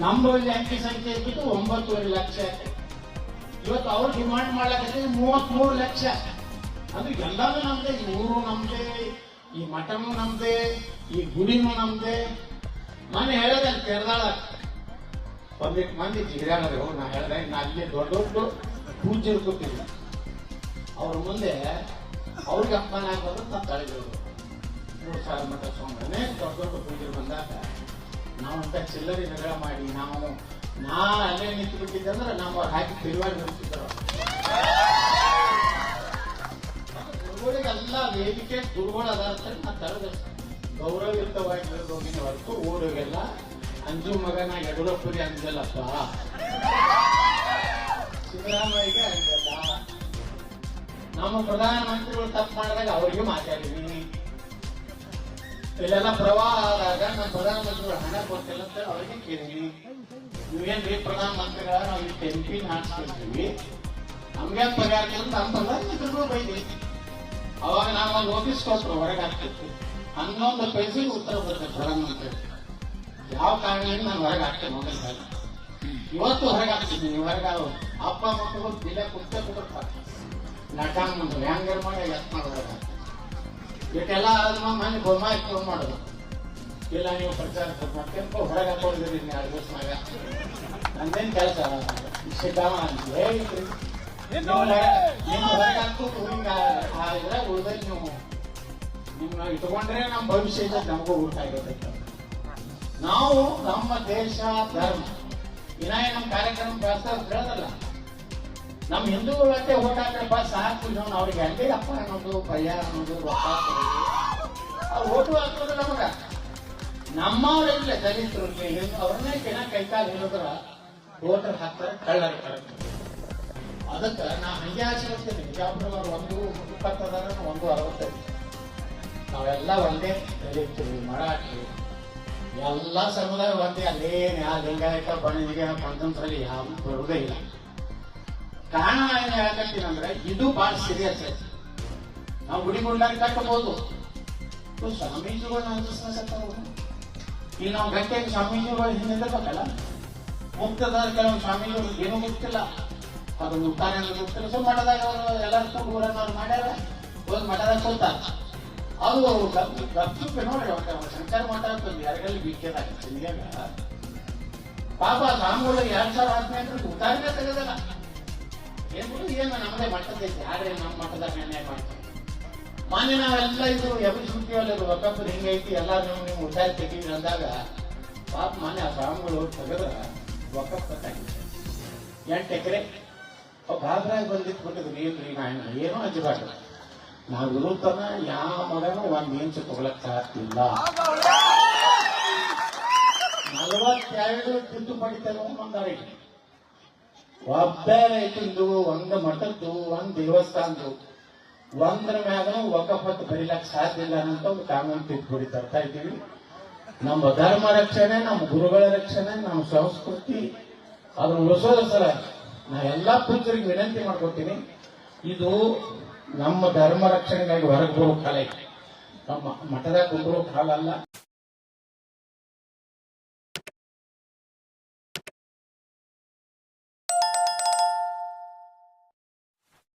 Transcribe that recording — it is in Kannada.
ನಮ್ಮಲ್ಲಿ ಅಂಕಿ ಸಂಖ್ಯೆ ಇದ್ಬಿಟ್ಟು 9.5 ಲಕ್ಷ. ಇವತ್ತು ಅವ್ರು ಡಿಮಾಂಡ್ ಮಾಡ್ಲಿಕ್ಕೆ 33 ಲಕ್ಷ. ಅಂದ್ರೆ ಎಲ್ಲಾನು ನಮ್ದೆ, ಈ ಊರು ನಮ್ದೆ, ಈ ಮಠನು ನಮ್ದೆ, ಈ ಗುಡಿನೂ ನಮ್ದೆ. ನಾನು ಹೇಳಿದೆ ಅಲ್ಲಿ ಕೆರದಾಳ ಒಂದಿಟ್ಟು ಮಂದಿ ಜಿಗಿದಾಡರು. ನಾ ಹೇಳಿದೆ ನಾ ಅಲ್ಲಿ ದೊಡ್ಡ ದೊಡ್ಡ ಪೂಜ್ಯರು ಕೂತಿದ್ದೆ, ಅವ್ರ ಮುಂದೆ ಅವ್ರಿಗೆ ಅಪಮಾನ ಆಗೋದು ನಾನು ತಳೆದರು. 3,000 ಮಠ ಸ್ವಾಮಿ ದೊಡ್ಡ ದೊಡ್ಡ ಪೂಜ್ಯರು ಬಂದಾಗ ನಾವಂತ ಚಿಲ್ಲರಿ ಜಗಳ ಮಾಡಿ ನಾ ಅಲ್ಲೇ ನಿಂತು ಬಿಟ್ಟಿದ್ದೆ ಅಂದ್ರೆ ನಾವು ಹಾಕಿ ತಿರುವಾಗಿ ನಿಲ್ತಿದ್ರು. ಗುರುಗಳಿಗೆಲ್ಲ ವೇದಿಕೆ ಗುರುಗಳು ಅದಾರ ನಾ ತರದ ಗೌರವಯುತವಾಗಿ ಹೋಗಿನ ಹೊರತು ಊರಿಗೆಲ್ಲ ಅಂಜು ಮಗನ ಯಡಿಯೂರಪ್ಪರಿಗೆ ಅಂಜಲ್ಲಪ್ಪ, ಸಿದ್ದರಾಮಯ್ಯಗೆ ಅಂಜಲ್ಲ. ನಮ್ಮ ಪ್ರಧಾನಮಂತ್ರಿಗಳು ತಪ್ಪು ಮಾಡಿದಾಗ ಅವರಿಗೆ ಮಾತಾಡಿದೀನಿ. ಇಲ್ಲೆಲ್ಲ ಪ್ರವಾಹ ಆದಾಗ ನಮ್ಮ ಪ್ರಧಾನಮಂತ್ರಿಗಳು ಹಣ ಕೊಟ್ಟಿಲ್ಲ ಅಂತ ಅವರಿಗೆ ಕೇಳಿದೀನಿ. ನೀವೇನ್ರಿ ಪ್ರಧಾನಮಂತ್ರಿಗಳ ನಾವು ಇಷ್ಟು MP ಹಾಕ್ಸ್ಕೊಳ್ತೀವಿ, ನಮ್ಗೆ ಪಗಾರ ನಮ್ಮ ಪ್ರಧಾನಮಂತ್ರಿಗಳು ಬೈದಿ. ಅವಾಗ ನಾವು ನೋಟಿಸ್ ಕೊಟ್ಟರು ಹೊರಗೆ ಹಾಕ್ತಿತ್ತು. 11 ಪೈಸೆಗೆ ಉತ್ತರ ಬರ್ತದೆ ಪ್ರಧಾನಮಂತ್ರಿ. ಯಾವ ಕಾರಣದಿಂದ ನಾನು ಹೊರಗೆ ಹಾಕ್ತೇನೆ ಮೊದಲ ಇವತ್ತು ಹೊರಗೆ ಹಾಕ್ತಿದ್ದೀನಿ. ಹೊರಗೆ ಅಪ್ಪ ಮಕ್ಕಳು ಬಿಡ ಕುರ್ತೆ ಕೊಡ್ತಾರೆ ನಟ ಮುಂದೆ ವ್ಯಾಂಗರ್ ಮಾಡಿ ಎತ್ ಮಾಡೋದು. ಇಟ್ಟೆಲ್ಲ ಆದ್ರೂ ಮನೆ ಬೊಮ್ಮಾಯಿ ಫೋನ್ ಮಾಡೋದು, ಇಲ್ಲ ನೀವು ಪ್ರಚಾರ ಮಾಡ್ಕೊಂಡು ಹೊರಗೆ ಹಾಕೊಂಡಿದ್ದೀರಿ 2 ದಿವಸನಾಗ ನಂದೇನು ಕೆಲಸ ಸಿದ್ಧಾಮ ಹೇಳ್ರಿ. ನಿಮ್ಮ ಹೊರಗೆ ಹಾಕ್ಬಿಟ್ಟು ಹಿಂಗೆ ಉಳಿದ್ರೆ ನೀವು ನಿಮ್ಮನ್ನ ಇಟ್ಕೊಂಡ್ರೆ ನಮ್ಮ ಭವಿಷ್ಯ ನಮಗೂ ಊಟ ಆಗಿರುತ್ತೆ. ನಾವು ನಮ್ಮ ದೇಶ ಧರ್ಮ ವಿನಾಯ ನಮ್ಮ ಕಾರ್ಯಕ್ರಮ ಬೆಳೆಸ್ತಾ ಹೇಳೋದಲ್ಲ. ನಮ್ಮ ಹಿಂದೂಗಳಂತೆ ಓಟ್ ಹಾಕಪ್ಪ ಸಾಕು, ಅವ್ರಿಗೆ ಹಂಗೆ ಅಪ್ಪ ಅನ್ನೋದು ಭಯ ಅನ್ನೋದು ರೊಕ್ಕ ಅವ್ರು ಓಟು ಹಾಕೋದು ನಮಗ. ನಮ್ಮವ್ರಿಲ್ಲ ದಲಿತರು ಅವ್ರನ್ನೇ ಕೆನ ಕೈಕಾಲು ಹೇಳಿದ್ರ ಓಟರ್ ಹಾಕ್ತಾರೆ, ಕಳ್ಳರು ಕರೆಕ್ಟ್. ಅದಕ್ಕೆ ನಾ ಹಂಗೆ ಆಚರಿಸ್ತೀನಿ. ಬಿಜಾಪುರದವ್ರು 120 ಅದಾರ, 165. ನಾವೆಲ್ಲ ಒಂದೇ ದಲಿತರು, ಮರಾಠಿ ಎಲ್ಲ ಸಮುದಾಯ ಒಂದೇ. ಅಲ್ಲೇನು ಯಾವ ಲಿಂಗಾಯತ ಬಣಿಗೆ ಬಂದಂತಲ್ಲಿ ಯಾವ ಬರುವುದೇ ಇಲ್ಲ. ಕಾರಣ ಏನು ಹೇಳ್ಕತ್ತೀನಂದ್ರೆ ಇದು ಬಹಳ ಸೀರಿಯಸ್ ಐತಿ. ನಾವು ಗುಡಿ ಗುಂಡಾಗಿ ಕಟ್ಟಬಹುದು, ಸ್ವಾಮೀಜಿಗಳನ್ನ ಅನ್ಸ್ತಾವ. ಈಗ ನಾವು ಗಂಟೆಗೆ ಸ್ವಾಮೀಜಿಗಳು ಹಿಂದಿರ್ಬೇಕಲ್ಲ. ಮುಕ್ತದಾರ ಕೆಲವು ಸ್ವಾಮೀಜಿಗಳು ಏನೂ ಗೊತ್ತಿಲ್ಲ, ಅದು ಮುಕ್ತಾನೆ ಗೊತ್ತಿಲ್ಲ. ಸೊ ಮಠದಾಗ ಅವರು ಎಲ್ಲರೂ ಊರನ್ನವ್ರು ಮಾಡ್ಯಾರ, ಹೋಗಿ ಮಠದಾಗ ಕೊಡ್ತಾರ. ಅದು ಗಪ್ಚುಪ್ಪೆ ನೋಡಿ ಶಂಕರ ಮಠ ಅಂತಂದು ಯಾರಿಗಲ್ಲಿ ಬೀಕೆದಾಗ ಚಿಂಗ್ಯಾಗ ಪಾಪ ಸ್ವಾಮಿಗಳು 2018 ಉತ್ತಾರನೇ ತೆಗೆದಲ್ಲ. ಏನು ನಮ್ಮದೇ ಮಠದೈತಿ, ಯಾರೇ ನಮ್ಮ ಮಠದಾಗ ಅನ್ಯಾಯ ಮಾಡ್ತಾರೆ. ಮಾನ್ಯ ನಾವೆಲ್ಲ ಇದು ಎಬ್ಬಿಸ್ಬಿಡ್ತೀವಲ್ಲ, ಒಕ್ಕಪ್ಪರು ಹಿಂಗೈತಿ ಎಲ್ಲ ನೀವು ಉದ್ದಾರ ತೆಗೀವಿ ಅಂದಾಗ ಪಾಪ ಮಾನ್ಯ ಸ್ವಾಮಿಗಳು ತೆಗೆದ್ರ ಒಕ್ಕಪ್ಪ 8 ಎಕರೆ ಬಾಬ್ರಾಗ ಬಂದಿಟ್ಟು ಬಿಟ್ಟಿದ್ರು. ಏನ್ರಿ ನಾ ಏನೋ ಅಂಜಬಾರ್ದು, ನಾವು ವಿರುದ್ಧನ ಯಾವ ಮಗನೂ 1 ಇಂಚ್ ತಗೊಳಕ್ ಆಗ್ತಿಲ್ಲ. 42 ತಿದ್ದುಪಡಿ ತಗೊಂಡ್ಬಂದಾರೆ. ಒಬ್ಬೇ ರೈತಂದು, 1 ಮಠದ್ದು, 1 ದೇವಸ್ಥಾನದ್ದು, 1ರ ಮ್ಯಾಗನೂ ವಕಫತ್ ಬರೀಲಕ್ ಸಾಧ್ಯ ಇಲ್ಲ ಅಂತ ಒಂದು ಕಾನೂನು ತಿದ್ದುಪಡಿ ತರ್ತಾ ಇದ್ದೀವಿ. ನಮ್ಮ ಧರ್ಮ ರಕ್ಷಣೆ, ನಮ್ಮ ಗುರುಗಳ ರಕ್ಷಣೆ, ನಮ್ಮ ಸಂಸ್ಕೃತಿ ಅದನ್ನು ಉಳಿಸೋದ ಸಲ ನಾ ಎಲ್ಲಾ ಪೂಜ್ಯರಿಗೆ ವಿನಂತಿ ಮಾಡ್ಕೊತೀನಿ. ಇದು ನಮ್ಮ ಧರ್ಮ ರಕ್ಷಣೆಗಾಗಿ ಹೊರಗೆ ಬರೋ ಕಾಲ ಐತಿ, ನಮ್ಮ ಮಠದಾಗ ಕುಂದ್ರೋ ಕಾಲ ಅಲ್ಲ.